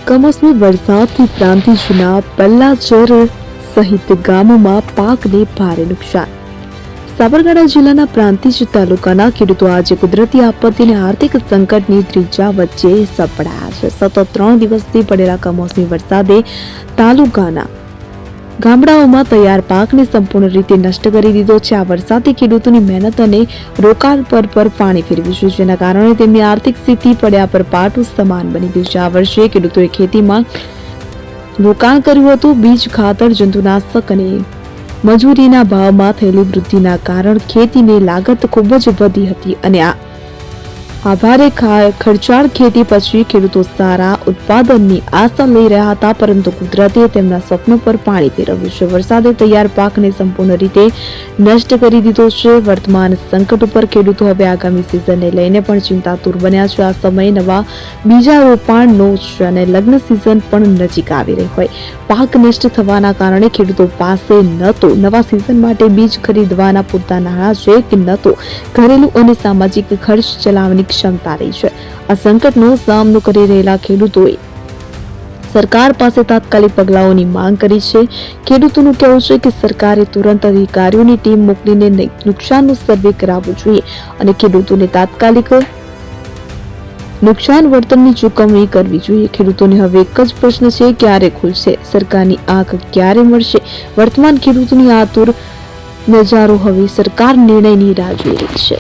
કમોસમી વરસાદથી પ્રાંતિજના પલ્લાચર સહિત ગામોમાં પાકને ભારે નુકસાન। સાબરકાંઠા જિલ્લાના પ્રાંતિજ તાલુકાના ખેડૂતો આજે કુદરતી આપત્તિ અને આર્થિક સંકટની ત્રીજા વચ્ચે સપડાયા છે। સતત 3 દિવસથી પડેલા કમોસમી વરસાદે તાલુકાના ગામડાઓમાં તૈયાર પાકને સંપૂર્ણ રીતે નષ્ટ કરી દીધો છે। આ વરસાદે ખેડૂતોની મહેનત અને રોકાણ પર પાણી ફેરવ્યું છે, જેના કારણે તેમની આર્થિક સ્થિતિ પડ્યા પર પાટું સમાન બની ગયું છે। આ વર્ષે ખેડૂતોએ ખેતીમાં રોકાણ કર્યું હતું। બીજ, ખાતર, જંતુનાશક અને મજૂરીના ભાવમાં થયેલી વૃદ્ધિના કારણે ખેતીની લાગત ખૂબ જ વધી હતી અને આ ભારે ખર્ચાળ ખેતી પછી ખેડૂતો સારા ઉત્પાદનની આશા લઈ રહ્યા હતા, પરંતુ કુદરતે તેમના સ્વપ્નો પર પાણી ફેરવ્યું છે। વરસાદે તૈયાર પાકને સંપૂર્ણ રીતે નષ્ટ કરી દીધો છે। વર્તમાન સંકટ ઉપર ખેડૂતો હવે આગામી સિઝનને લઈને પણ ચિંતાતુર બન્યા છે। આ સમયે નવા બીજા રોપાણનો છે અને લગ્ન સિઝન પણ નજીક આવી રહી હોય। પાક નષ્ટ થવાના કારણે ખેડૂતો પાસે ન તો નવા સિઝન માટે બીજ ખરીદવાના પૂરતા નાણાં છે કે ન તો ઘરેલું અને સામાજિક ખર્ચ ચલાવવાની ક્ષમતા રહી છે। આ સંકટનો સામનો કરી રહેલા ખેડૂતોએ સરકાર પાસે તાત્કાલિક પગલાઓની માંગ કરી છે। ખેડૂતોનું કહેવું છે કે સરકારે તુરંત અધિકારીઓની ટીમ મોકલીને નુકસાનનો સર્વે કરાવવો જોઈએ અને ખેડૂતોને તાત્કાલિક નુકસાન વળતરની ચૂકવણી કરવી જોઈએ। ખેડૂતોને હવે એક જ પ્રશ્ન છે, ક્યારે ખુલશે સરકારની આંખ, ક્યારે મળશે? વર્તમાન ખેડૂતોની આતુર નજારો હવે સરકાર નિર્ણયની રાહ જોઈ રહી છે।